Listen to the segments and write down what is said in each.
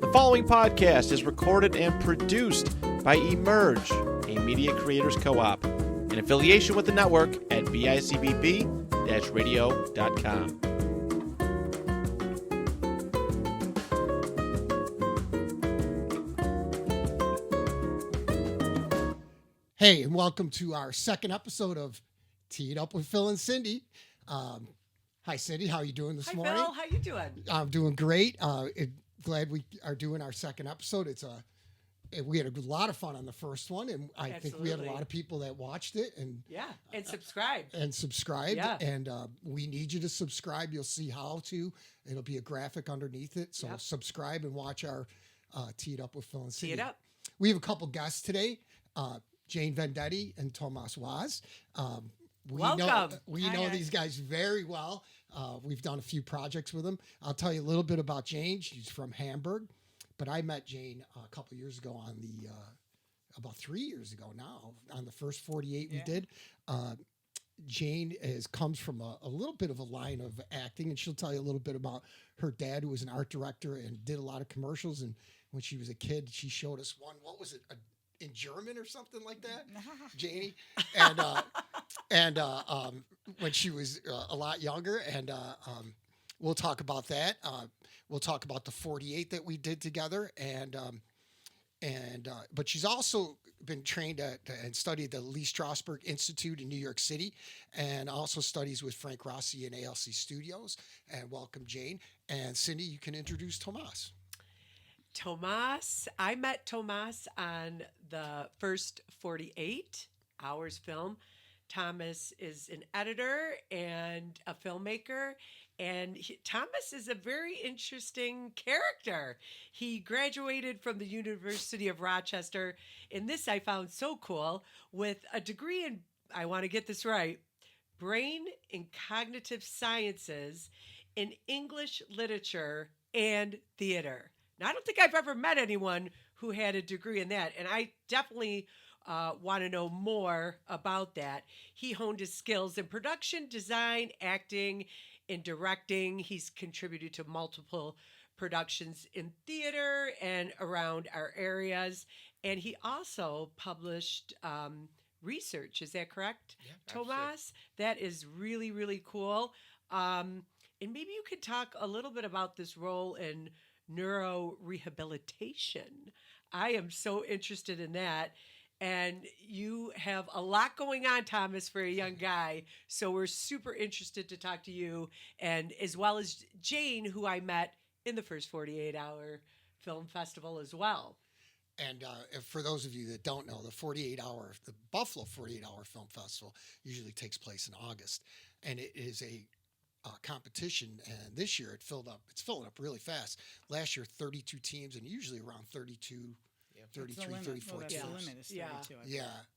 The following podcast is recorded and produced by Emerge, a media creators co-op, in affiliation with the network at bicbb-radio.com. Hey, and welcome to our second episode of Tee It Up with Phil and Cindy. Hi, Cindy. How are you doing this morning? Hi, Phil. How you doing? I'm doing great. Glad we are doing our second episode. We had a lot of fun on the first one, and I think we had a lot of people that watched it and subscribed. Yeah. And we need you to subscribe. You'll see how to. It'll be a graphic underneath it. So subscribe and watch our Tee It Up with Phil and Cindy. Tee It Up. We have a couple guests today. Jayne Vendetti and Tomas Waz. Welcome. We know these guys very well. We've done a few projects with them. I'll tell you a little bit about Jayne. She's from Hamburg, but I met Jayne a couple years ago on about 3 years ago now, on the first 48 we did. Jayne comes from a little bit of a line of acting, and she'll tell you a little bit about her dad, who was an art director and did a lot of commercials. And when she was a kid, she showed us one. What was it? In German or something like that, Janie, and when she was a lot younger, and we'll talk about that. We'll talk about the 48 that we did together, but she's also been trained and studied at the Lee Strasberg Institute in New York City, and also studies with Frank Rossi and ALC Studios. And welcome, Jayne. And Cindy, you can introduce Tomas. Tomas. I met Tomas on the first 48 Hours film. Thomas is an editor and a filmmaker, and Thomas is a very interesting character. He graduated from the University of Rochester, and this I found so cool, with a degree in, I want to get this right, brain and cognitive sciences in English literature and theater. Now, I don't think I've ever met anyone who had a degree in that, and I definitely want to know more about that. He honed his skills in production, design, acting, and directing. He's contributed to multiple productions in theater and around our areas, and he also published research. Is that correct, Tomas? That is really, really cool. And maybe you could talk a little bit about this role in neurorehabilitation. I am so interested in that. And you have a lot going on, Thomas, for a young guy. So we're super interested to talk to you, and as well as Jayne, who I met in the first 48-hour film festival as well. And for those of you that don't know, the Buffalo 48-hour film festival usually takes place in August, and it is a competition, and this year it's filling up really fast. Last year 32 teams, and usually around 33, 34 teams. The limit is 32.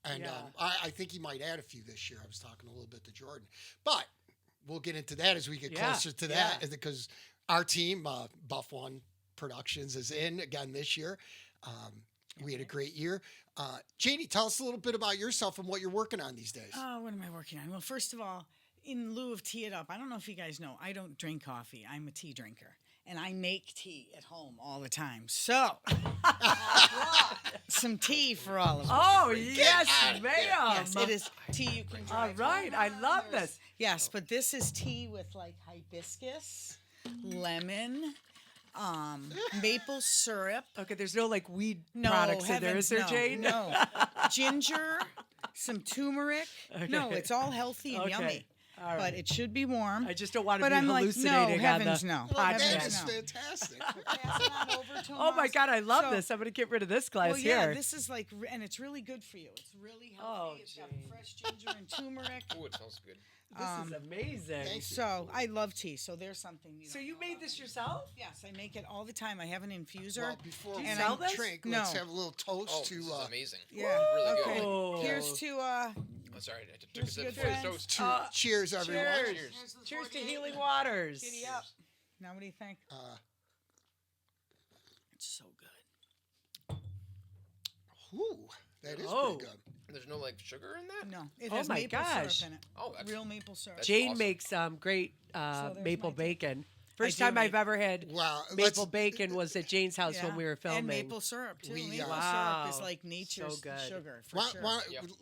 And I think he might add a few this year. I was talking a little bit to Jordan, but we'll get into that as we get closer to that, because our team, Buff One Productions, is in again this year. We had a great year. Janie, tell us a little bit about yourself and what you're working on these days. Oh, what am I working on? Well, first of all, in lieu of Tee It Up, I don't know if you guys know, I don't drink coffee. I'm a tea drinker, and I make tea at home all the time. So, I brought some tea for all of us. Oh, yes, ma'am. Yes, it is tea you can drink. All right, I love this. Yes, but this is tea with like hibiscus, lemon, maple syrup. Okay, there's no like weed products in there, is there, Jayne? No. Ginger, some turmeric. Okay. No, it's all healthy and yummy. Right. But it should be warm. I just don't want to be I'm hallucinating like, no, on heavens, the no. podcast. That is fantastic. Pass it on over to Oh my God, I love this. I'm going to get rid of this glass here. This is like, and it's really good for you. It's really healthy. Oh, it's got fresh ginger and turmeric. Oh, it smells good. This is amazing. So I love tea. So there's something. So you made this yourself? Yes, I make it all the time. I have an infuser. Well, before we sell this? drink, No. let's have a little toast Oh, to. this is amazing. Yeah. Really Okay. good. Oh. Here's to. Oh, sorry, I took a Here's sip good before the friends. toast. cheers, everyone. Cheers. Cheers to healing waters. Giddy up. Now, what do you think? It's so good. Ooh, that is Oh. pretty good. There's no like sugar in that? No, it Oh has my maple gosh. syrup in it. Oh, that's Real maple syrup. That's Jayne awesome. makes great there's maple my tea. bacon. First do time I've make- ever had Well, maple bacon was at Jane's house when Yeah. we were filming. And maple syrup too. We, Maple Wow. syrup is like nature's good. sugar for Why, sure.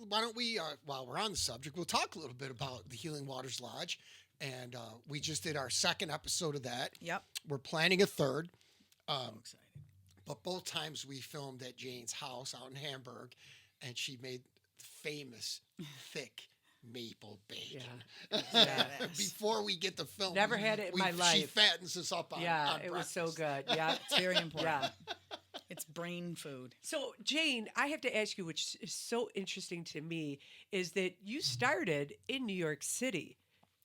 why don't we, while we're on the subject, we'll talk a little bit about the Healing Waters Lodge. And we just did our second episode of that. Yep. We're planning a third. So excited. But both times we filmed at Jane's house out in Hamburg, and she made the famous thick maple bacon. Yeah. Badass. Before we get to film, Never had it in my She life. fattens us up on Yeah, on it was so breakfast. good. Yeah. It's very important. Yeah. It's brain food. So, Jane, I have to ask you, which is so interesting to me, is that you started in New York City.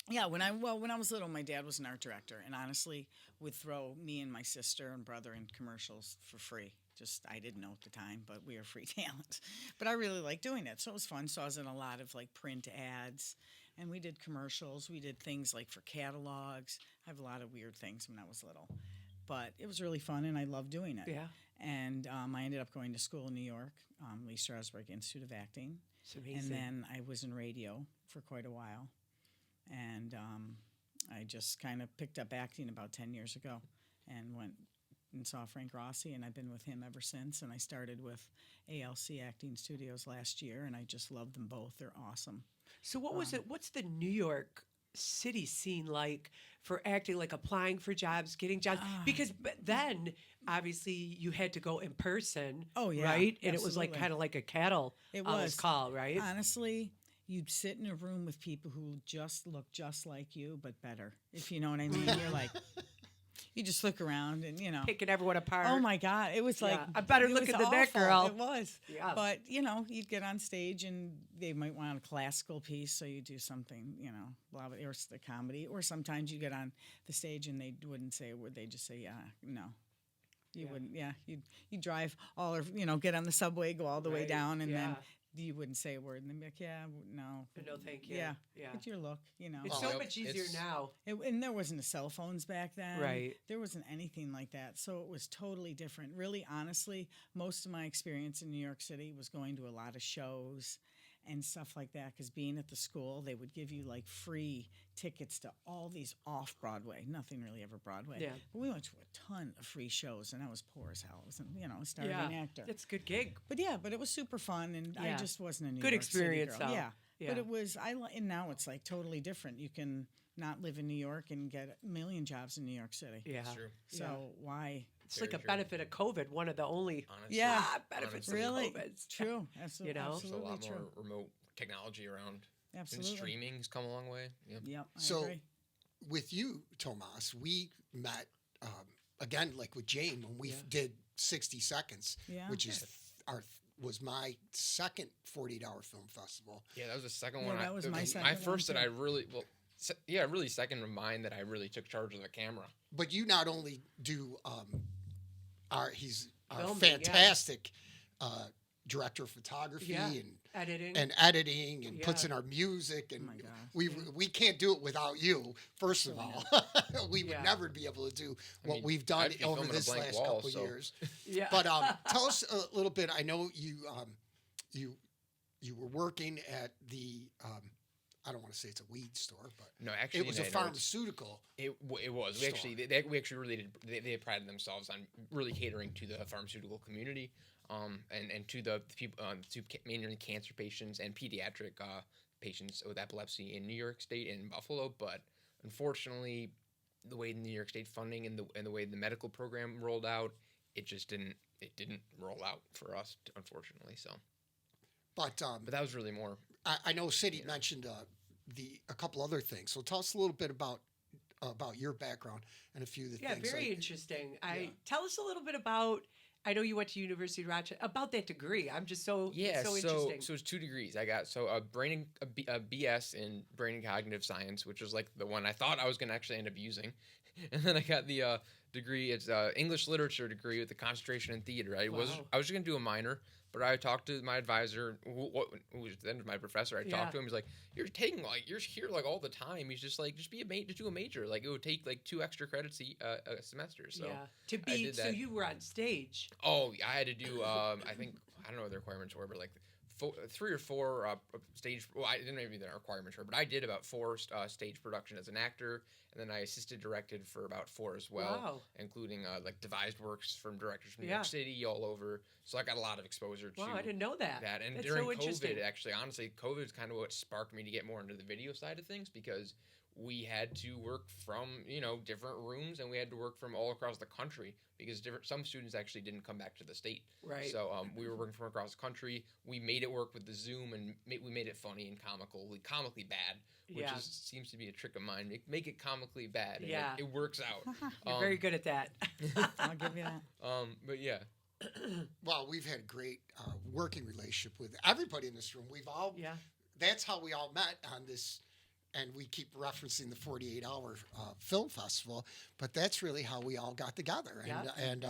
Yeah, when I was little, my dad was an art director, and honestly, would throw me and my sister and brother in commercials for free. Just I didn't know at the time, but we were free talent. But I really liked doing it, so it was fun. So I was in a lot of like print ads, and we did commercials. We did things like for catalogs. I have a lot of weird things when I was little, but it was really fun, and I loved doing it. Yeah. And I ended up going to school in New York, Lee Strasberg Institute of Acting. It's amazing. And then I was in radio for quite a while. And I just kind of picked up acting about 10 years ago and went and saw Frank Rossi, and I've been with him ever since. And I started with ALC Acting Studios last year, and I just love them both. They're awesome. So what was it? What's the New York City scene like for acting, like applying for jobs, getting jobs? Because then obviously you had to go in person. Oh, yeah, Right? And it was like absolutely. kind of like a cattle It was. call, right? Honestly, you'd sit in a room with people who just look just like you, but better, if you know what I mean. You're like, you just look around and, you know. Picking everyone apart. Oh my God! It was like Yeah. I better it look was at the that awful. girl. It was, Yeah. But you know, you'd get on stage and they might want a classical piece, so you do something, you know, blah blah, or the comedy. Or sometimes you get on the stage and they wouldn't say a word; they just say, "Yeah, no." You wouldn't, yeah. You drive all, or you know, get on the subway, go all the way Right, down, and yeah. then you wouldn't say a word, and they'd be like, "Yeah, no, No, thank you. yeah, Yeah. It's your look, you know." It's Oh, so yep. much easier It's- now. And there wasn't cell phones back then. Right. There wasn't anything like that. So it was totally different. Really, honestly, most of my experience in New York City was going to a lot of shows and stuff like that. Because being at the school, they would give you like free tickets to all these off Broadway. Nothing really ever Broadway. Yeah. But we went to a ton of free shows, and I was poor as hell. I was, you know, a starving Yeah. actor. It's a good gig. But yeah, but it was super fun, and I Yeah. just wasn't a New Good York City experience, girl. though. Yeah. Yeah. But it was and now it's like totally different. You can not live in New York and get a million jobs in New York City. Yeah. It's true. So why? It's Very like a true. benefit of COVID. One of the only Honestly. Yeah. benefits Honestly. of Really? COVID. True. Absolutely. You know? There's a Absolutely lot true. more remote technology around. Absolutely. And streaming's come a long way. Yeah. Yep. I So, agree. with you, Tomas, we met again, like with Jane, when we Yeah. did 60 Seconds, Yeah. which is was my second 48-hour film festival. Yeah, that was the second Yeah, one. that was it my My second first one, that I too. really really second of mine that I really took charge of the camera. But you not only do he's our Filming, yeah. fantastic director of photography Yeah. and Editing. editing and puts Yeah. in our music, and my God. we can't do it without you. First of all, we would Yeah. never be able to do what mean, we've done I'd be over filming a this blank last wall, couple so. years. yeah. But tell us a little bit. I know you were working at the I don't want to say it's a weed store, but No, actually, it was a no, it's- pharmaceutical. It was. We store. actually we actually really did. They prided themselves on really catering to the pharmaceutical community, and to the people mainly cancer patients and pediatric patients with epilepsy in New York State and in Buffalo. But unfortunately, the way the New York State funding and the way the medical program rolled out, it just didn't roll out for us, unfortunately. So, But but that was really more. I know City mentioned a couple other things. So tell us a little bit about your background and a few of the Yeah, things. very like- interesting. Yeah. Tell us a little bit about. I know you went to University of Rochester. About that degree, I'm just so Yeah, interesting. so it's 2 degrees. I got a BS in brain and cognitive science, which was like the one I thought I was going to actually end up using, and then I got the degree. It's English literature degree with a concentration in theater. I was Wow. just going to do a minor, but I talked to my advisor, who was then my professor. I Yeah. talked to him. He's like, "You're here like all the time." He's just like, "Just do a major. Like it would take like 2 extra credits a semester." So. yeah, to I be did so that. you were on stage. Oh, I had to do. I don't know what the requirements were, but like 3 or 4 stage. Well, I didn't maybe the requirements for, but I did about 4 stage production as an actor, and then I assisted directed for about 4 as well, Wow. including like devised works from directors from New Yeah. York City, all over. So I got a lot of exposure to Wow, I didn't know that. And That's during so interesting. COVID, actually, honestly, COVID is kind of what sparked me to get more into the video side of things, because we had to work from different rooms, and we had to work from all across the country, because some students actually didn't come back to the state. Right. So we were working from across the country. We made it work with the Zoom, and we made it funny and comically bad, which seems to be a trick of mine. Make it comically bad, and Yeah. it works out. You're very good at that. I'll give you that. But yeah. Well, we've had a great working relationship with everybody in this room. That's how we all met on this, and we keep referencing the 48-hour film festival, but that's really how we all got together. And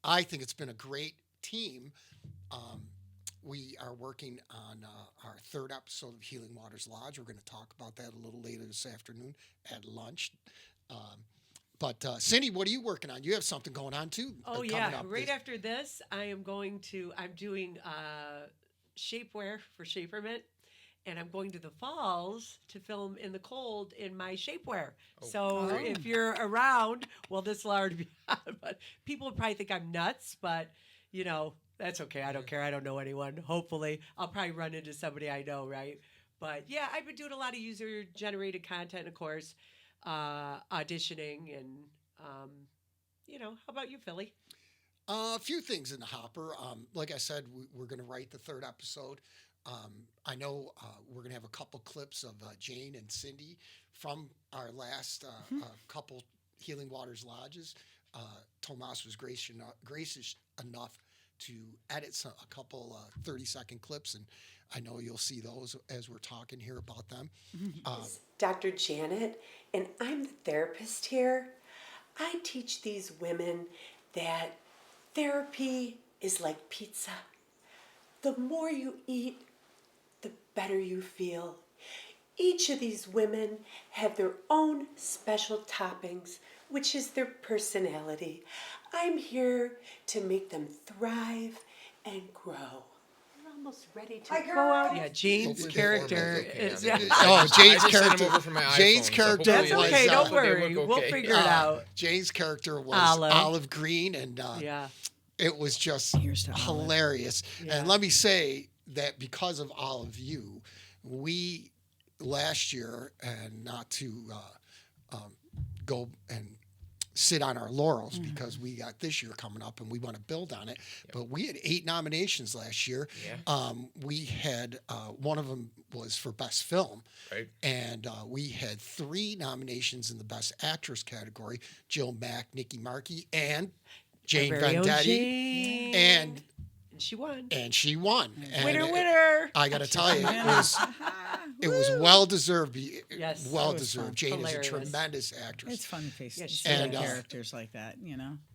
I think it's been a great team. We are working on our 3rd episode of Healing Waters Lodge. We're going to talk about that a little later this afternoon at lunch. But Cindy, what are you working on? You have something going on too. Oh coming yeah! up Right after this, I'm doing shapewear for Shaperment, and I'm going to the falls to film in the cold in my shapewear. So if you're around, well, this will already be on, but people would probably think I'm nuts, but that's okay. I don't care. I don't know anyone. Hopefully, I'll probably run into somebody I know, right? But yeah, I've been doing a lot of user-generated content, of course. Auditioning and how about you, Philly? A few things in the hopper. Like I said, we're going to write the 3rd episode. I know we're going to have a couple clips of Jayne and Cindy from our last couple Healing Waters Lodges. Tomas was gracious enough to edit a couple 30-second clips, and I know you'll see those as we're talking here about them. Dr. Janet, and I'm the therapist here. I teach these women that therapy is like pizza. The more you eat, the better you feel. Each of these women have their own special toppings, which is their personality. I'm here to make them thrive and grow. You're almost ready to go out. Yeah, Jayne's Hopefully the character format's okay. is. I mean, Jayne's I just sent 'em character. over from my Jayne's iPhone, so character That's hopefully okay. was. Don't hopefully they worry. look We'll okay. figure it out. Jayne's character was Olive. olive green, and Yeah. it was just Here's to Olive. hilarious. Yeah. And let me say that because of all of you, we last year, and not to go and sit on our laurels because we got this year coming up and we want to build on it. But we had 8 nominations last year. Yeah. We had one of them was for best film, Right. and we had 3 nominations in the best actress category: Jill Mack, Nikki Markey, and Jayne Our very own Vendetti, Jayne. and she won. she won. And Winner. I got to tell you, it was well deserved. Yes, Well it was deserved. fun. Jayne Hilarious. is a tremendous actress. It's fun to Yeah, see And, characters like that,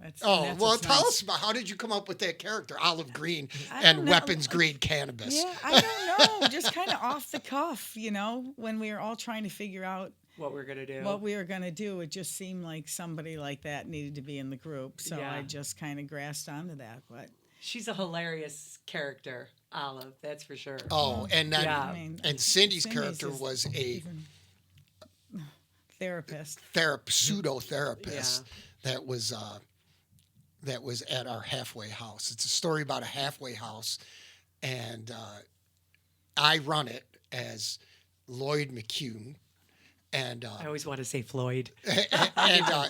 That's, Oh, that's well, what's tell nice. us about how did you come up with that character, olive green I and don't know. weapons grade cannabis? Yeah, I don't know. Just kind of off the cuff, when we were all trying to figure out What we're gonna do? what we were going to do. It just seemed like somebody like that needed to be in the group. So Yeah. I just kind of grasped onto that. But She's a hilarious character, Olive. That's for sure. Oh, and then Yeah. I mean, and Cindy's Cindy's character is was a even therapist. pseudo therapist that was at our halfway house. It's a story about a halfway house, and I run it as Lloyd McCune. And I always want to say Floyd.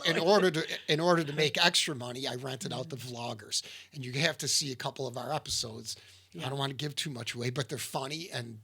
in order to make extra money, I rented out the vloggers, and you have to see a couple of our episodes. I don't want to give too much away, but they're funny and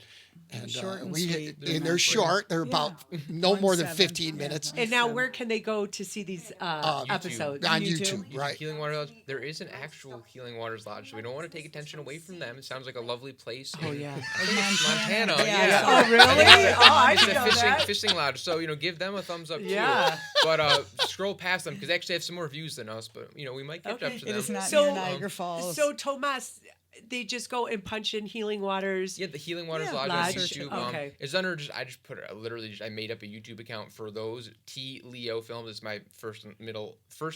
Short and sweet. they're short. They're about no more than 1:7. 15 Yeah. minutes And now, where can they go to see these episodes? on YouTube. YouTube, right? Healing Waters Lodge. There is an actual Healing Waters Lodge, so we don't want to take attention away from them. It sounds like a lovely place. Oh, in- yeah. I think it's Montana. Yeah. Yeah. Oh, really? Oh, I It's didn't know a that. fishing lodge, so give them a thumbs up too. Yeah. But scroll past them because they actually have some more views than us. But we might catch Okay. up to It them. is not So- near Niagara Falls. So, Tomas, they just go and punch in Healing Waters. Yeah, the Healing Waters Yeah, Lodge on Lodge, YouTube. okay. It's under I just put I made up a YouTube account for those. T Leo Films is my first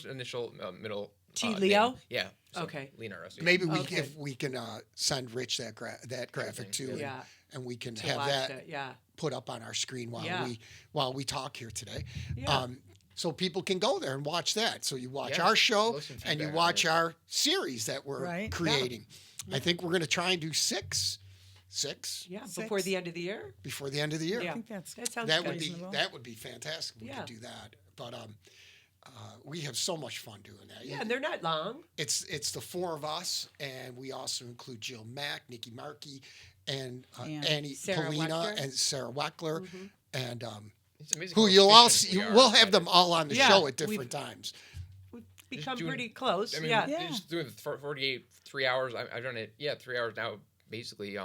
initial middle. T. name. Leo? Yeah. So Okay. Leonard Rossi. Maybe Okay. if we can send Rich that graphic too, and, Yeah. and we can To have watch that it. Yeah. put up on our screen Yeah. while we talk here today. Yeah. So people can go there and watch that. So you watch Yeah. our show Listen and you feedback on watch it. our series that we're Right. creating. I think we're going to try and do six Yeah. Six. Before the end of the year. before the end of the year. Yeah. I think that sounds That good. would be reasonable. fantastic. We Yeah. could do that. But we have so much fun doing that. Yeah, and they're not long. It's the four of us, and we also include Jill Mack, Nikki Markey, and Annie Sarah Polina Weckler. and Sarah Weckler, and It's amazing who how you'll all efficient see. we are We'll have at them it. all on the Yeah, show at we've- different times. We've become doing- pretty close. I mean, yeah. Yeah. just doing 48, 3 hours. I've done it. Yeah, 3 hours now. Basically,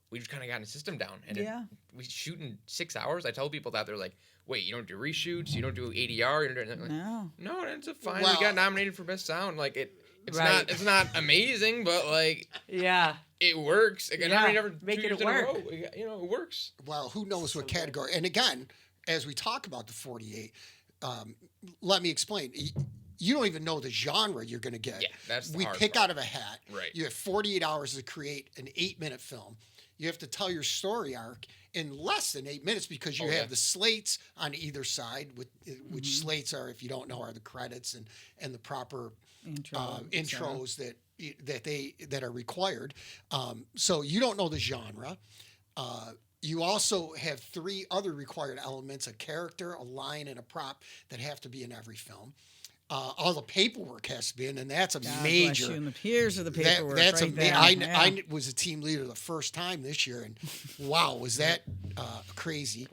we've kind of gotten a system down, and Yeah. we shoot in 6 hours. I tell people that they're like, "Wait, you don't do reshoots? You don't do ADR? You don't do anything?" No. No, it's a fine. Well- we got nominated for best sound. Like it's Right. not amazing, but like Yeah. it works. It got Yeah, nominated every making 2 years it in a work. row. You know, it works. Well, who knows what So good. category? And again, as we talk about the 48, let me explain. You don't even know the genre you're going to get. Yeah, that's the we hard pick part. out of a hat. Right. You have 48 hours to create an 8-minute film. You have to tell your story arc in less than 8 minutes because you Oh, have yeah. the slates on either side, which Mm-hmm. slates are, if you don't know, are the credits and the proper Intro, et cetera. intros that are required. So you don't know the genre. You also have 3 other required elements: a character, a line, and a prop that have to be in every film. All the paperwork has to be in, and that's a God major. bless you. And here's the paperwork. That's right a. there. I was a team leader the first time this year, and wow, was that crazy!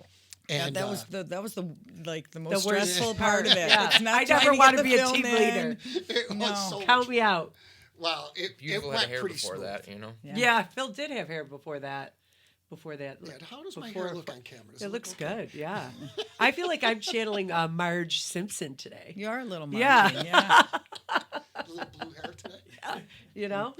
And that was the like the most worst stressful part of it. Yeah. It's not I trying never to want get to the be a film team in. leader. it was No. so Count much me out. Well, it Beautiful went had hair pretty before smooth. that, you know. Yeah. Phil did have hair before that. Yeah, how does my Before- hair look on camera? Does It look looks okay? good. Yeah. I feel like I'm channeling Marge Simpson today. You are a little Margie. Yeah. Yeah. A little blue hair today. You know?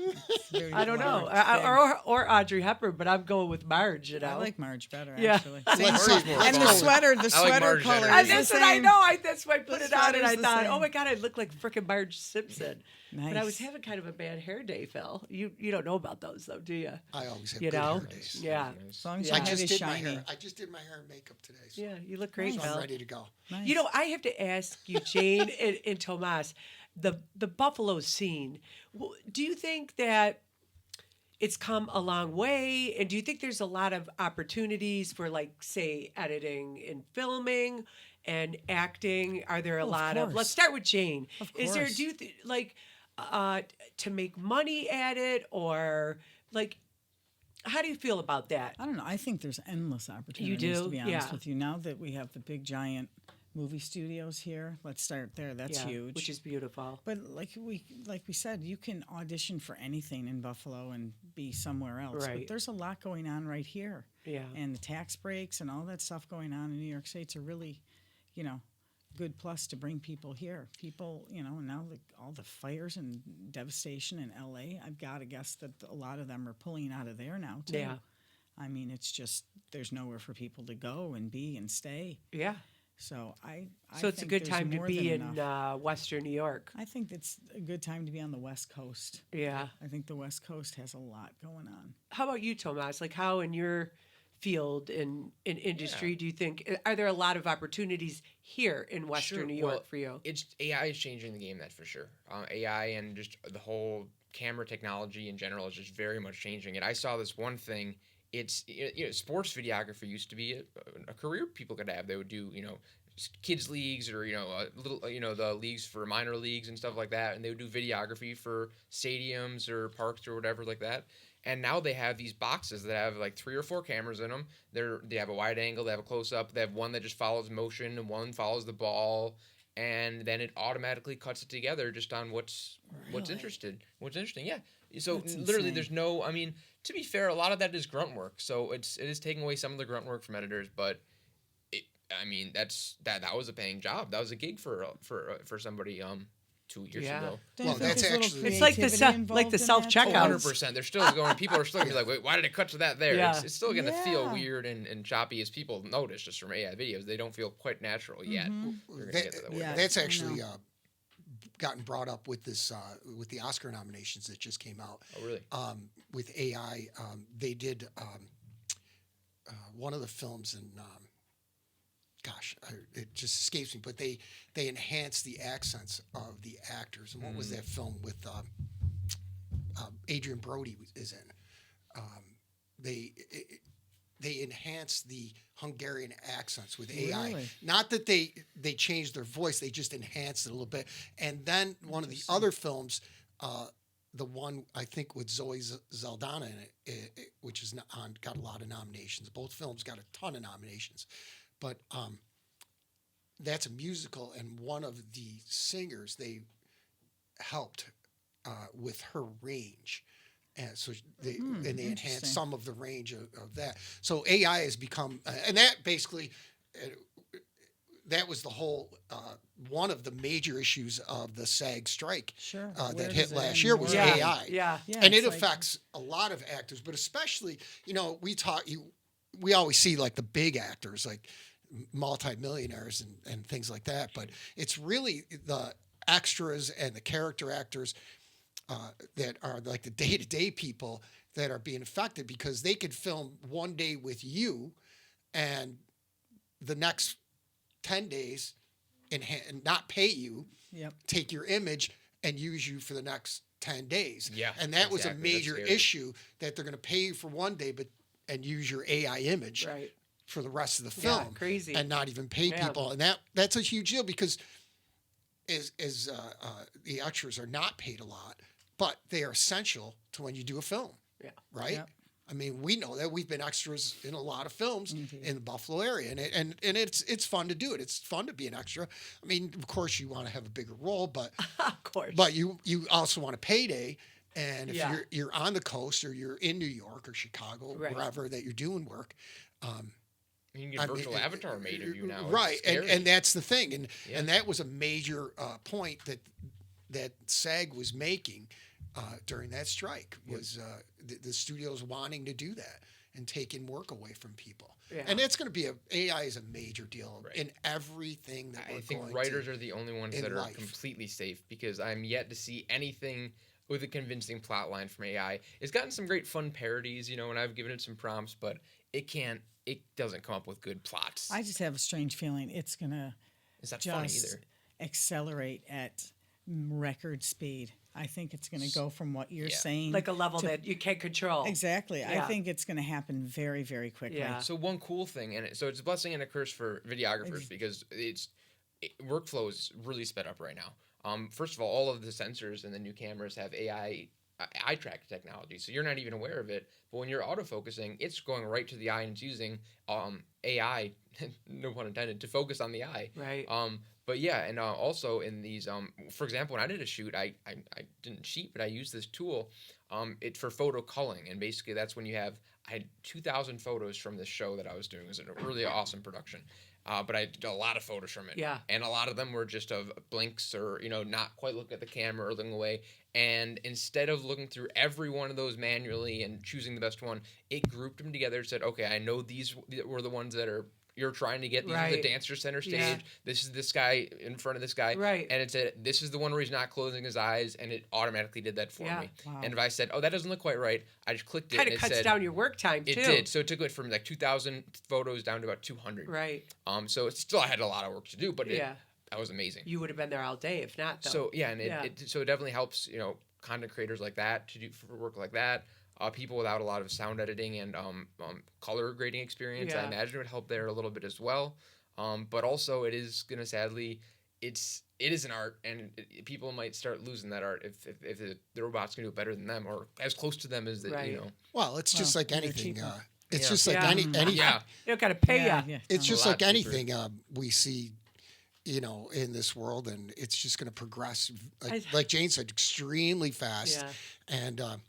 Very I don't know. Marge. Or Audrey Hepburn, but I'm going with Marge, you know? I like Marge better, Yeah. actually. Let's Marge see. is more And the fun. sweater, the I like sweater Marge color better. is the That's what I same. know. That's why I put The it on, and I sweater's the thought, same. oh my god, I look like frickin' Marge Simpson. But I was Nice. having kind of a bad hair day, Phil. You don't know about those though, do you? I always have You good know? hair days. Yeah. As long as Yeah. your I head just is did my shiny. hair. I just did my hair and makeup today. So, Yeah, you look great, so Phil. I'm ready to go. Nice. You know, I have to ask you, Jayne and Tomas, the Buffalo scene. Do you think that it's come a long way, and do you think there's a lot of opportunities for, like, say, editing and filming and acting? Are there a Of lot of? course. Let's start with Jayne. Of Is there? course. Do you like to make money at it, or like? How do you feel about that? I don't know. I think there's endless opportunities, do? to be honest Yeah. with you. Now that we have the big giant movie studios here, let's start there. That's Yeah, huge. which is beautiful. But like we said, you can audition for anything in Buffalo and be somewhere else. Right. But there's a lot going on right here. Yeah. And the tax breaks and all that stuff going on in New York State's a really, good plus to bring people here. People, now all the fires and devastation in LA, I've got to guess that a lot of them are pulling out of there now too. Yeah. I mean, it's just there's nowhere for people to go and be and stay. Yeah. So I So it's a think good there's time to more be than in enough. Western New York. I think it's a good time to be on the West Coast. Yeah. I think the West Coast has a lot going on. How about you, Tomas? Like, how in your field in industry do you think are there a lot of opportunities here in Western Sure. New York Well, for you? It's AI is changing the game, that's for sure. AI and just the whole camera technology in general is just very much changing it. I saw this one thing. It's sports videography used to be a career people could have. They would do kids leagues or little the leagues for minor leagues and stuff like that, and they would do videography for stadiums or parks or whatever like that. And now they have these boxes that have like 3 or 4 cameras in them. They have a wide angle, they have a close up, they have one that just follows motion and one follows the ball, and then it automatically cuts it together just on what's interesting. Yeah. So That's literally, insane. there's no. I mean, to be fair, a lot of that is grunt work. So it is taking away some of the grunt work from editors, but that was a paying job. That was a gig for somebody 2 years Yeah. ago. Don't Well, you think that's there's a little actually- It's like the creativity self- like involved the in that, self-checkout. too? 100%. They're still going. People are still gonna be like, "Wait, why did it cut to that there?" Yeah. It's still gonna feel Yeah. weird and choppy, as people notice just from AI videos. They don't feel quite natural yet. We're gonna get to that word. Yeah. That's I actually gotten brought up with this with the Oscar nominations that just came out. Oh, really? With AI, they did one of the films, and it just escapes me. But they enhanced the accents of the actors. And what was that film with Adrian Brody is in? They enhanced the Hungarian accents with AI. Really? Not that they changed their voice; they just enhanced it a little bit. And then one of the other films, the one I think with Zoe Saldana in it, which is got a lot of nominations. Both films got a ton of nominations, but that's a musical, and one of the singers they helped with her range. And so they enhanced interesting. some of the range of that. So AI has become, and that basically, that was the whole, one of the major issues of the SAG strike Sure. that Where hit does it last end? year was Where- AI. Yeah. Yeah, And it it's like- affects a lot of actors, but especially, we always see like the big actors, like multimillionaires and things like that. But it's really the extras and the character actors that are like the day-to-day people that are being affected, because they could film one day with you and the next 10 days and not pay you, Yep. take your image and use you for the next 10 days. Yeah, And that was a exactly. That's major scary. issue, that they're going to pay you for one day and use your AI image Right. for the rest of the Yeah, film. crazy. And not even pay Yeah. people. And that's a huge deal, because the extras are not paid a lot, but they are essential to when you do a film. Yeah. Right? Yep. I mean, we know that we've been extras in a lot of films in the Buffalo area, and it's fun to do it. It's fun to be an extra. I mean, of course, you want to have a bigger role, but Of course. you also want a payday. And if Yeah. you're on the coast, or you're in New York or Chicago, Right. wherever that you're doing work, You can get a virtual avatar made of you now. It's right? scary. And that's the thing, and Yeah. and that was a major point that SAG was making during that strike, was the studios wanting to do that and taking work away from people. Yeah. And it's going to be AI is a major deal Right. in everything that we're I think going writers to. are the only ones in that are life. completely safe, because I'm yet to see anything with a convincing plot line from AI. It's gotten some great fun parodies, and I've given it some prompts, but it doesn't come up with good plots. I just have a strange feeling it's gonna It's not funny just either. accelerate at record speed. I think it's going to go from what you're Yeah. saying, like a level that you can't control. exactly. I Yeah. think it's going to happen very, very quickly. Yeah. So one cool thing, so it's a blessing and a curse for videographers, because workflow is really sped up right now. First of all of the sensors in the new cameras have AI eye track technology, so you're not even aware of it. But when you're autofocusing, it's going right to the eye, and it's using AI, no pun intended, to focus on the eye. Right. But yeah, and also in these, for example, when I did a shoot, I didn't cheat, but I used this tool, for photo culling, and basically that's when I had 2,000 photos from this show that I was doing. It was a really awesome production. But I did a lot of photos from it. Yeah. And a lot of them were just of blinks, or, not quite looking at the camera or looking away. And instead of looking through every one of those manually and choosing the best one, it grouped them together and said, okay, I know these were the ones that you're trying to get. These are the Right. dancer center stage. Yeah. This is this guy in front of this guy. Right. And it said, this is the one where he's not closing his eyes, and it automatically did that for Yeah. me. Wow. And if I said, oh, that doesn't look quite right, I just clicked it, Kind and of it cuts said, down your work time too. it did. So it took it from like 2,000 photos down to about 200. Right. So it still had a lot of work to do, but Yeah. that was amazing. You would have been there all day if not, though. So yeah, and Yeah. it definitely helps, content creators like that to do for work like that. People without a lot of sound editing and color grading experience, I Yeah. imagine would help there a little bit as well. But also, it is gonna sadly, it is an art, and people might start losing that art if the robots can do it better than them, or as close to them as they, Right. Well, it's just Well, like they're anything. cheaper. It's Yeah. just like Yeah. any Yeah. They don't got to pay Yeah, you. yeah. It's A just lot like cheaper. anything we see, in this world, and it's just going to progress, like Jayne said, extremely fast. Yeah. And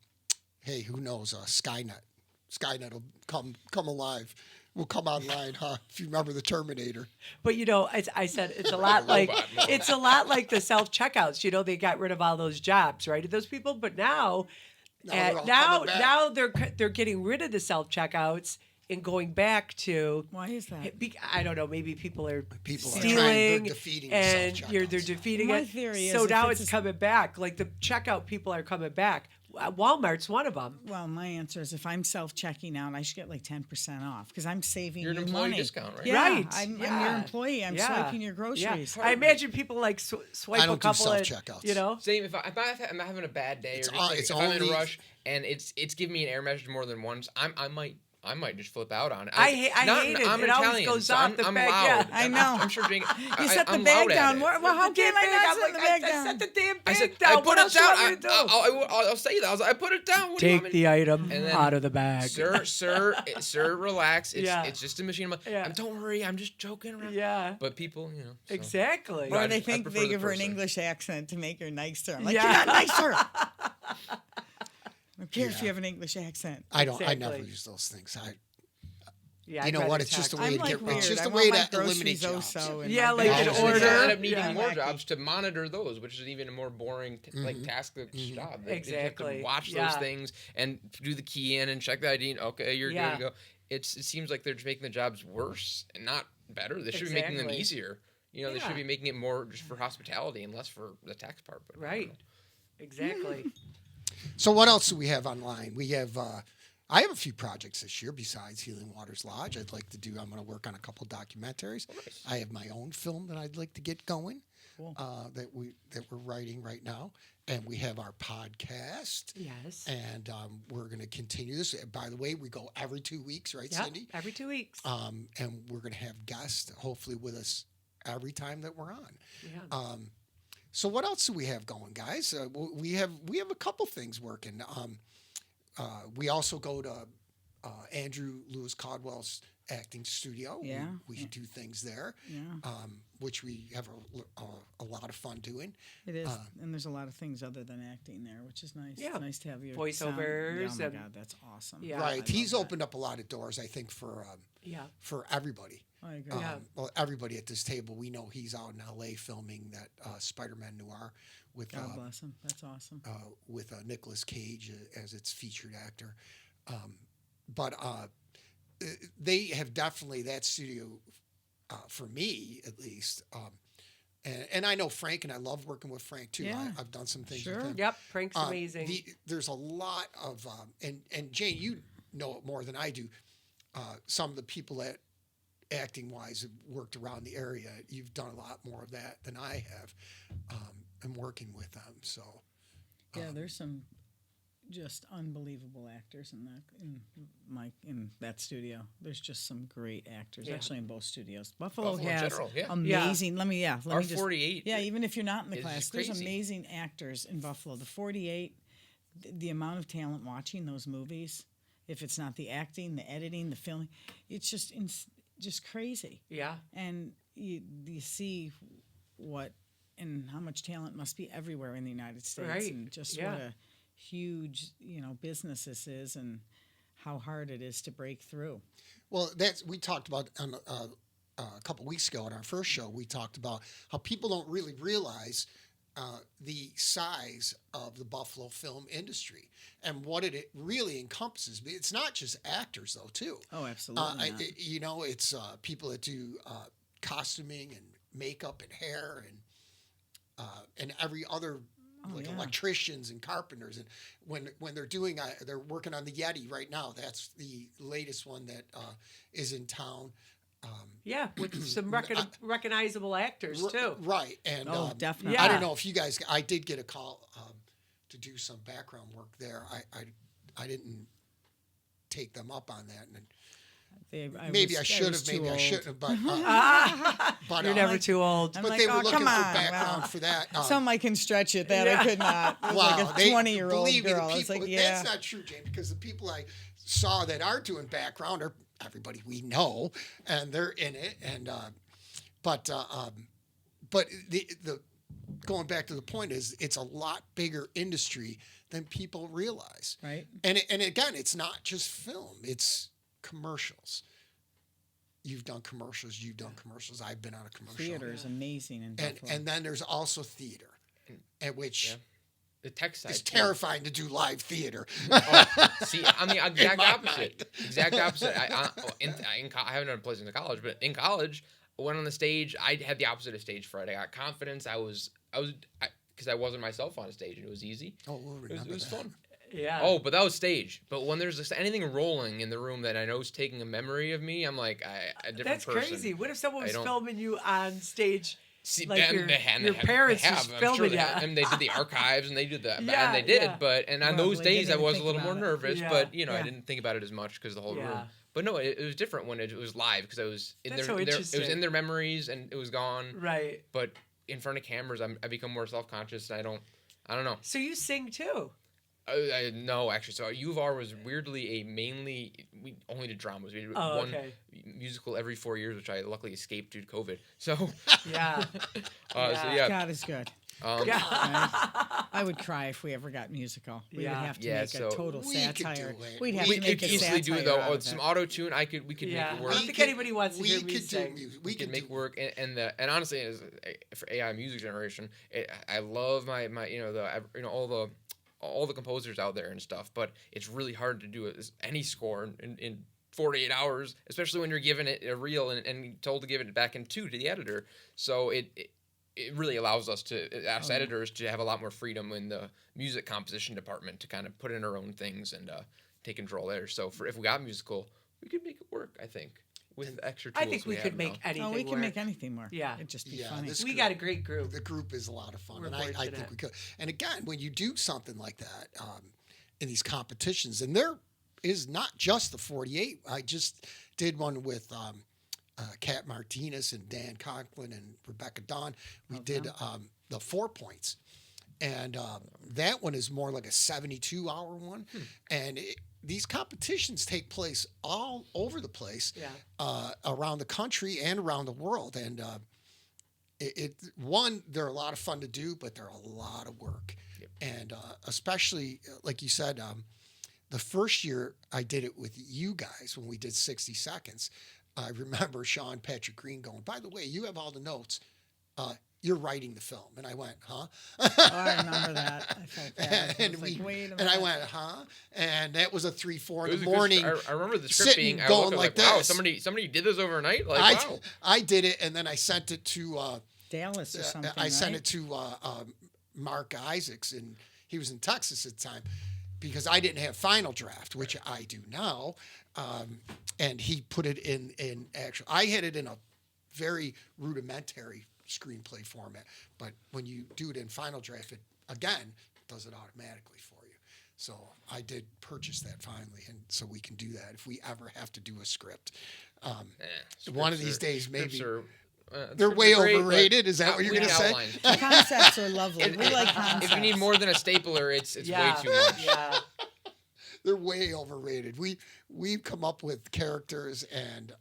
hey, who knows? Skynet will come alive. Will come online, huh? If you remember the Terminator. But I said it's a lot like Robot mode. it's a lot like the self checkouts. They got rid of all those jobs, right? Those people, but now they're all now coming back. now they're getting rid of the self checkouts, in going back to. Why is that? I don't know. Maybe people are People are stealing, they're defeating the and they're self-checkouts. defeating My it. theory so is if now it's it's a- coming back. Like the checkout people are coming back. Walmart's one of them. Well, my answer is if I'm self-checking out, I should get like 10% off because I'm saving You're an you employee money. discount, right? Yeah, Right. I'm Yeah. your employee. I'm Yeah. swiping your groceries. Yeah. I imagine people like swipe I a don't do couple of, self-checkouts. you know. Same. If I'm having a bad day, It's or just like, it's if I'm in a only- rush and it's giving me an error message more than once, I might just flip out on it. I hate it. I'm It always Italian, goes so off the I'm bag, loud. yeah. I know. I'm sure Jane. You set the I'm bag loud at down. it. Well, how can I not set the bag I down? set the damn I said, bag down. I put What it else do you down. want me to do? I'll say that. I put it down. What do you want Take me the item And then- out of the bag. Sir, relax. Yeah. It's just a machine. Yeah. Don't worry. I'm just joking around. Yeah. But people, you know. So. Exactly. But Or I they think prefer they the give her an person. English accent to make her nicer. I'm like, Yeah. you're not nicer. I don't care if Yeah. you have an English accent. I don't. I never Exactly. use those things. Yeah, You I'd know rather what? It's just talk- a way I'm to like get. weird. It's just I a want way my to eliminate groceries jobs. also and Yeah, my like bag. an Also, order. They end up needing Yeah. more jobs to monitor those, which is even a more boring, like taskless job. They have Exactly. to watch Yeah. those things and do the key in and check the ID. And, okay, you're Yeah. good to go. It seems like they're just making the jobs worse and not better. They should be making them Exactly. easier. You know, they Yeah. should be making it more just for hospitality and less for the tax part. But I don't Right. know. Exactly. So what else do we have online? We have. I have a few projects this year besides Healing Waters Lodge. I'd like to do. I'm going to work on a couple documentaries. Nice. I have my own film that I'd like to get going. Cool. That we're writing right now, and we have our podcast. Yes. And we're going to continue this. By the way, we go every 2 weeks, right, Yep. Cindy? Every 2 weeks. And we're going to have guests, hopefully, with us every time that we're on. Yeah. So what else do we have going, guys? We have a couple things working. We also go to Andrew Lewis Caldwell's acting studio. Yeah. We do things there, Yeah, which we have a lot of fun doing. it is. And there's a lot of things other than acting there, which is nice. Yeah. It's nice to have your Voiceovers sound. Yeah, oh my and- God, that's awesome. Yeah. Right. I He's love that. opened up a lot of doors, I think, for Yeah. everybody. I agree. Yeah. Well, everybody at this table, we know he's out in L.A. filming that Spider-Man Noir with God bless him. That's awesome. with Nicolas Cage as its featured actor. But they have definitely, that studio, for me at least, and I know Frank, and I love working with Frank too. Yeah. I've done some things Sure. with him. Yep. Frank's amazing. There's a lot of, and Jane, you know it more than I do. Some of the people that acting wise have worked around the area. You've done a lot more of that than I have. I'm working with them. So Yeah, there's some just unbelievable actors in that studio. There's just some great actors, Yeah. actually, in both studios. Buffalo Buffalo in has general, yeah. amazing. Let me Our just 48 Yeah, even if you're not in the is class, there's crazy. amazing actors in Buffalo. The 48, the amount of talent watching those movies. If it's not the acting, the editing, the filming, it's just crazy. yeah. And you see what and how much talent must be everywhere in the United States, Right. and just Yeah. what a huge business this is, and how hard it is to break through. well, we talked about on a couple weeks ago on our first show. We talked about how people don't really realize the size of the Buffalo film industry and what it really encompasses. It's not just actors, though, too. Oh, absolutely. not. It's people that do costuming and makeup and hair and every other, like yeah. electricians and carpenters. And when they're doing, they're working on the Yeti right now. That's the latest one that is in town. Yeah. With some recognizable actors too. Right. And Oh, definitely. Yeah. I don't know if you guys, I did get a call to do some background work there. I didn't take them up on that. And maybe I should have, maybe I shouldn't have, but You're never too old. I'm but like, they were oh, looking come for on, background well, for that. Some I can stretch it. That I could not. It was like a 20-year-old believe me, the girl. I was people- like, yeah. That's not true, Jane, because the people I saw that are doing background are everybody we know, and they're in it. And but the going back to the point is, it's a lot bigger industry than people realize. Right. And again, it's not just film; it's commercials. You've done commercials. You've done commercials. I've been on a commercial. Theater is amazing in Buffalo. And then there's also theater, at which the tech side. It's too. terrifying to do live theater. See, I'm the exact my opposite. mind. Exact opposite. I haven't done plays in college, but in college, I went on the stage. I had the opposite of stage fright. I got confidence. Because I wasn't myself on stage, and it was easy. Oh, we'll remember It was that. fun. Yeah. Oh, but that was stage. But when there's just anything rolling in the room that I know is taking a memory of me, I'm like a different That's person. crazy. What if someone I was don't- filming you on stage? See, Like then your- they had, your parents they just have. I'm filming sure they, ya. and they did the archives, and they did that, Yeah, and they did yeah. it. But on Probably those days, I didn't was a think little more about it. nervous. Yeah. But I Yeah. didn't think about it as much because the whole Yeah. room. But no, it was different when it was live because I was in That's their, so it was interesting. in their memories and it was gone. Right. But in front of cameras, I become more self conscious. I don't know. So you sing too. No, actually. So U of R was weirdly we only did dramas. We did Oh, one okay. musical every 4 years, which I luckily escaped due to COVID. So, Yeah. so yeah. God is good. Yeah. I would cry if we ever got musical. We Yeah. would have to Yeah, make so- a total We could satire. do it. We'd have We to could make a easily do it though. satire out Oh, of some it. auto tune. We could Yeah. make it I work. don't think anybody wants to hear me could sing. do music. We can make work, and honestly, for AI music generation, I love my all the composers out there and stuff, but it's really hard to do any score in 48 hours, especially when you're given it a reel and told to give it back in 2 to the editor. So it really allows us editors to have a lot more freedom in the music composition department to kind of put in our own things and take control there. So if we got musical, we could make it work, I think, with extra tools. I think we have could make now. anything Oh, we can work. make anything work. Yeah. It'd just be Yeah, funny. this We group- got a great group. The group is a lot of fun, We're and I fortunate. think we could. And again, when you do something like that in these competitions, and there is not just the 48. I just did one with Kat Martinez and Dan Conklin and Rebecca Dawn. We did the 4 points, and that one is more like a 72-hour one. And these competitions take place all over the place, around the country and around the world. And they're a lot of fun to do, but they're a lot of work. Yep. And especially, like you said, the first year I did it with you guys when we did 60 Seconds, I remember Sean Patrick Green going, by the way, you have all the notes. You're writing the film. And I went, huh? Oh, I remember that. I felt bad. I was like, wait a minute. And I went, huh? And that was a 3-4 It in was the a good morning. I remember the script sitting, being I going looked at like wow, this. somebody did this overnight. Like wow. I did it, and then I sent it to Dallas or something. I sent right? it to Mark Isaacs, and he was in Texas at the time, because I didn't have final draft, which I do now, and he put it in actual. I had it in a very rudimentary screenplay format, but when you do it in final draft, it again does it automatically for you. So I did purchase that finally, and so we can do that if we ever have to do a script. One of these days, maybe. They're way overrated. Is that what you're we going to need say? outlines. The concepts are lovely. We like concepts. If you need more than a stapler, it's way too much. Yeah. They're way overrated. We've come up with characters and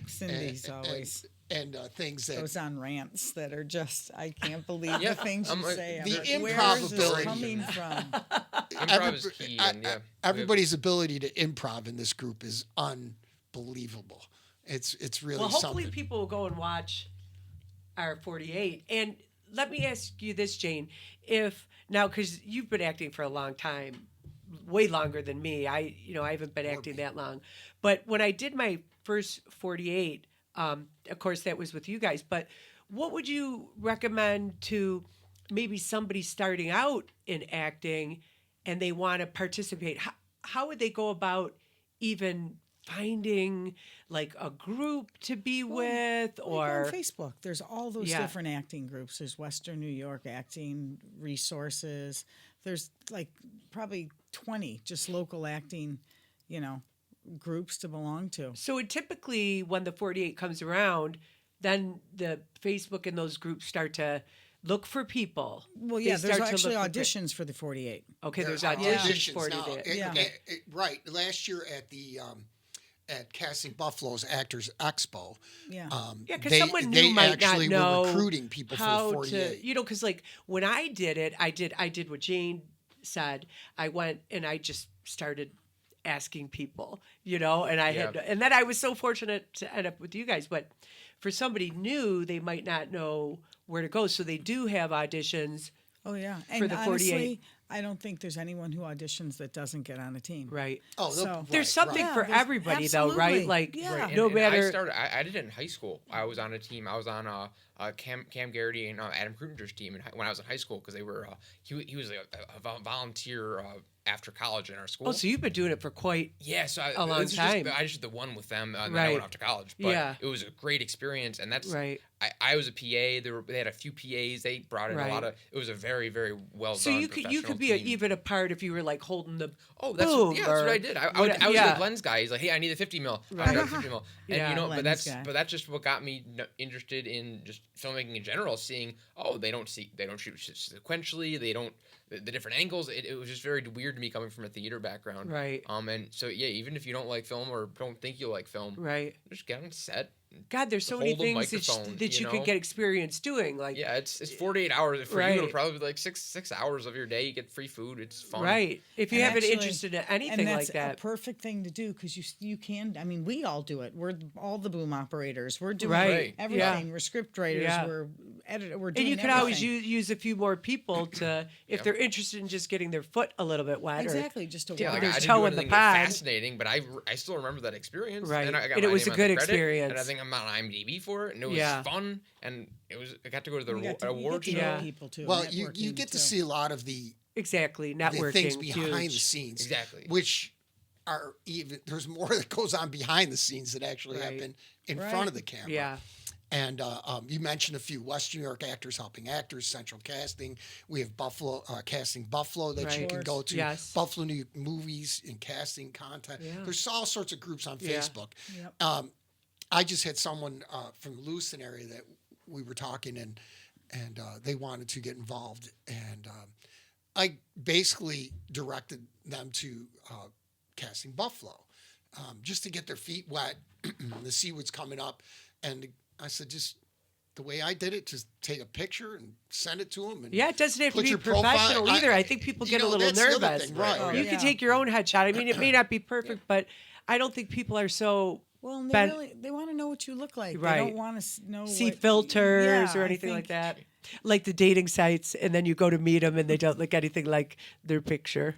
Cindy's always things that goes on rants that are just, I can't believe Yeah, the things I'm you like, say. I'm the like, where is this improbability. coming from? Improv is key, and yeah. everybody's ability to improv in this group is unbelievable. It's really Well, hopefully something. people will go and watch our 48. And let me ask you this, Jayne. Because you've been acting for a long time, way longer than me. I haven't been acting that long. But when I did my first 48, of course, that was with you guys. But what would you recommend to maybe somebody starting out in acting and they want to participate? How would they go about even finding like a group to be with, Well, you go or on Facebook. There's all those Yeah. different acting groups. There's Western New York Acting Resources. There's like probably 20 just local acting, groups to belong to. so it typically when the 48 comes around, then the Facebook and those groups start to look for people. Well, They yeah, there's start to actually look for auditions for the 48. Okay, There there's are auditions for now. it. Yeah. Right. Last year at the at Casting Buffalo's Actors Expo, Yeah. Yeah, because they someone new might not actually know were recruiting people for how 48. to, because like when I did it, I did what Jayne said. I went and I just started asking people, and I Yeah. and then I was so fortunate to end up with you guys. But for somebody new, they might not know where to go, so they do have auditions Oh yeah, For and the 48. honestly, I don't think there's anyone who auditions that doesn't get on a team. Right. Oh, So- right, There's something right. for there's- everybody, though, right? absolutely. Like, Yeah. And, no and matter. I did it in high school. I was on a team. I was on Cam Garrity and Adam Kruger's team when I was in high school because they were he was a volunteer after college in our school. Oh, so you've been doing it for quite. Yeah, so a long time. I just did the one with them, and then I Right. went off to college. But Yeah. it was a great experience, and that's Right. I was a PA. They had a few PAs. They brought in Right. a lot of. It was a very very well So done. you could professional be team. even a part if you were like holding the. Oh, boom that's what or I did. I what- was yeah. the lens guy. He's like, hey, I need a 50 mil. Right. I got a 50 mil. And Yeah. but Lens that's guy. just what got me interested in just filmmaking in general. Seeing, they don't shoot sequentially. They don't the different angles. It was just very weird to me coming from a theater background. Right. And so yeah, even if you don't like film or don't think you like film, Right. just get on set. God, there's so many Hold a things microphone, that you you could know? get experience doing. Like, Yeah, it's 48 hours for you. Right. It'll probably be like six hours of your day. You get free food. It's fun. right. If you And have an actually- interest in anything and like that's that. a perfect thing to do because you can. I mean, we all do it. We're all the boom operators. We're doing Right. everything. Yeah. We're script writers. Yeah. We're editor. We're And doing you could always everything. use a few more people to, if Yeah. they're interested in just getting their foot a little bit wet. exactly just to Yeah, Yeah, watch. like, their I didn't toe do in the anything pod. fascinating, but I still remember that experience. Right. And I got And it my was name a on the good credit, experience. And I think I'm on IMDb for it, and it was Yeah. fun. And I got to go to the You get to- you get award to show. know Yeah. people too. Well, you networking, get to too. see a lot of the Exactly. Networking. things behind the huge. scenes, Exactly. which are even there's more that goes on behind the scenes that actually Right. happen in Right. front of the camera. Yeah. And you mentioned a few West New York actors helping actors, Central Casting. We have Buffalo Casting Buffalo that you Right. can go to. Yes. Buffalo New York movies and casting content. Yeah. There's all sorts of groups on Yeah. Facebook. Yep. I just had someone from the Lewiston area that we were talking and they wanted to get involved, and I basically directed them to Casting Buffalo just to get their feet wet to see what's coming up. And I said, just the way I did it, just take a picture and send it to them. And Yeah, it doesn't have to put be your profile- professional either. I think people you get a know, little that's the other nervous. thing, right. Oh, You yeah. can take your own headshot. I mean, it may not be perfect, but I don't think people are so Well, and Ben- they want to know what you look like. They Right. don't want to know see what, filters yeah, or I anything like think- that. Like the dating sites, and then you go to meet them, and they don't look anything like their picture.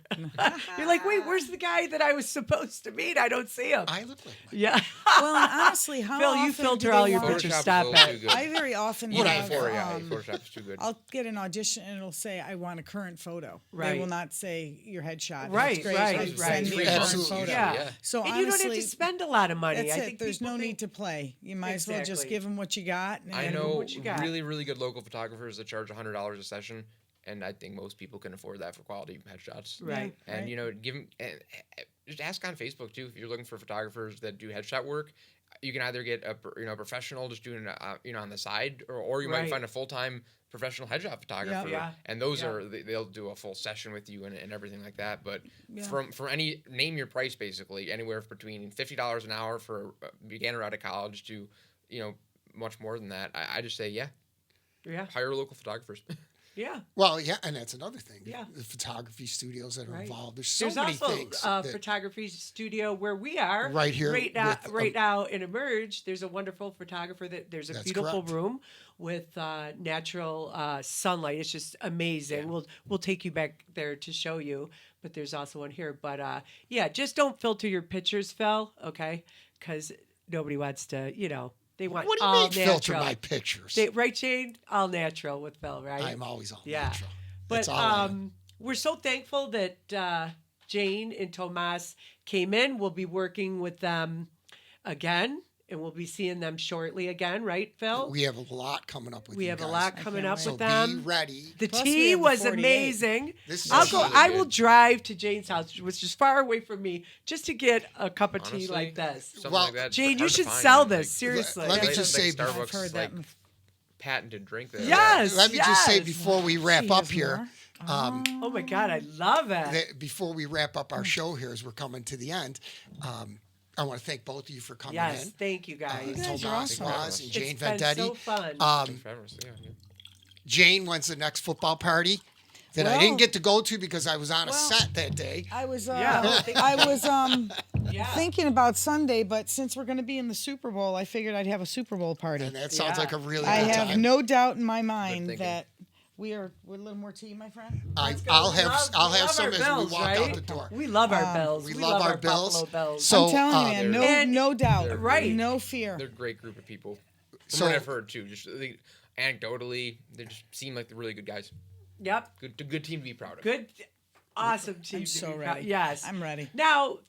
You're like, wait, where's the guy that I was supposed to meet? I don't see him. I look like my Yeah. Well, and honestly, how Phil, often you do filter they all your want- pictures. Photoshop Stop is a little it. too good. I very often What have, Photoshop is too good. I'll get an audition and it'll say I want a current photo. Right. They will not say your headshot. That's Right, great. right, Send right. me a Free current months, photo. Yeah. Yeah. So And you don't have to honestly, spend a lot of money. that's I it. think There's people no think- need to play. You might as well just Exactly. give them what you got. And I then know what you got. really, really good local photographers that charge $100 a session, and I think most people can afford that for quality headshots. Right. And right. give them, just ask on Facebook too if you're looking for photographers that do headshot work. You can either get a professional just doing on the side, or you Right. might find a full-time professional headshot photographer, Yeah. and those Yeah. they'll do a full session with you and everything like that. But Yeah. from any name your price basically anywhere between $50 an hour for a beginner out of college to much more than that. I just say Yeah. hire local photographers. Yeah. Well, yeah, and that's another thing. Yeah. The photography studios that are Right. involved. There's so There's many also things. a that- photography studio where we are Right here right now. with, Right now in Emerge, there's a wonderful photographer there's a That's beautiful correct. room with natural sunlight. It's just amazing. Yeah. We'll take you back there to show you. But there's also one here. But yeah, just don't filter your pictures, Phil. Okay, because nobody wants to. They want what do you all mean filter natural. my pictures? Right, Jane? All natural with Phil, right? I'm always all Yeah. natural. But That's all I am. we're so thankful that Jayne and Tomas came in. We'll be working with them again, and we'll be seeing them shortly again, right, Phil? We have a lot coming up with We you have a guys. lot coming can't up wait. So with them. be ready. The Plus we tea have the was 48. amazing. This is I'll really go. really I will good. drive to Jane's house, which is far away from me, just to get a cup of tea Honestly, like this. Something Well, like that. Jane, hard you to should find, sell like, this seriously. let me like- just like say- Starbucks I've heard like that. patented drink there. Yes. Let me just say yes. before we wrap She up has here, more? Oh my God, I love it. that before we wrap up our show here as we're coming to the end, I want to thank both of you for coming Yes, in. thank you guys. You guys Tomas are awesome. Waz and It's Jayne been Vendetti. so fun. Thanks for having us. Yeah. Jane, when's the next football party that I Well- didn't get to go to because I was on a Well- set that day? I was Yeah. I was Yeah. thinking about Sunday, but since we're going to be in the Super Bowl, I figured I'd have a Super Bowl party. And that sounds Yeah. like a really I good have time. no doubt in my mind thinking. that we're a little more tea, my friend. I'll We have love some our as Bills, we walk right? out the door. We love our Bills. We love our Bills. Buffalo Bills. So, I'm telling you, man, And- no doubt, right. no fear. They're a great group of people. From So- what I've heard too, just anecdotally, they just seem like they're really good guys. Yep. Good team to be proud of. Good. Awesome team. I'm to so be proud- ready. Yes. I'm ready. Now,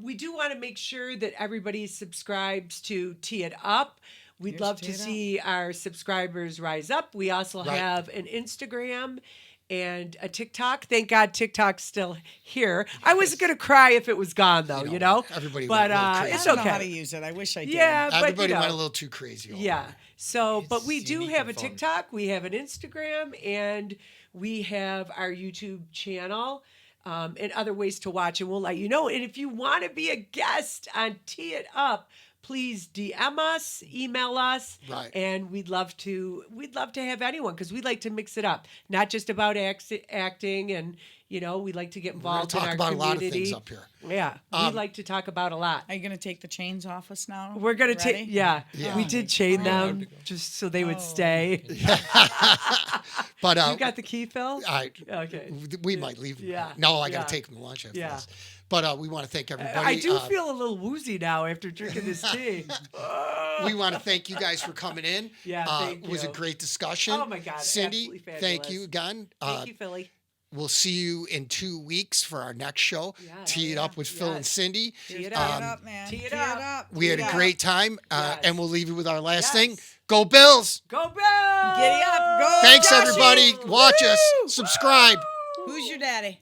we do want to make sure that everybody subscribes to Tee It Up. We'd Here's love Tee to It Up. see our subscribers rise up. We also Right. have an Instagram and a TikTok. Thank God TikTok's still here. I was going to cry if it was gone, though, you know? everybody But went a little crazy. it's I don't know okay. how to use it. I wish I did. Yeah, but Everybody you know, went a little too crazy. over yeah. it. So, but It's we do unique have a and fun. TikTok, we have an Instagram, and we have our YouTube channel. And other ways to watch, and we'll let you know. And if you want to be a guest on Tee It Up, please DM us, email us, Right. and we'd love to have anyone because we like to mix it up, not just about acting, and we like to get We're going involved to in talk our about community. a lot of things up here. Yeah, we like to talk about a lot. Are you going to take the chains off us now? We're gonna Ready? take, yeah. Yeah. We did chain them to go. just so they would Oh. stay. But You got the key, Phil? Okay. we might leave. Yeah. No, I got Yeah. to take them to lunch after Yeah. this. But we want to thank everybody. I do feel a little woozy now after drinking this tea. We want to thank you guys for coming in. Yeah, thank It was a you. great discussion. Oh my God, Cindy, absolutely thank fabulous. you again. Thank you, Philly. We'll see you in 2 weeks for our next show. Yes. Tee It Up with Phil and Yes. Cindy. Tee it Tee up. it up, man. Tee it Tee up. We had a Yeah. great time, Yes. and we'll leave you with our last thing. Yes. Go Bills! Go Bills! Giddy up, go! Thanks, Joshie! everybody. Watch us. Woo! Subscribe. Who's your daddy?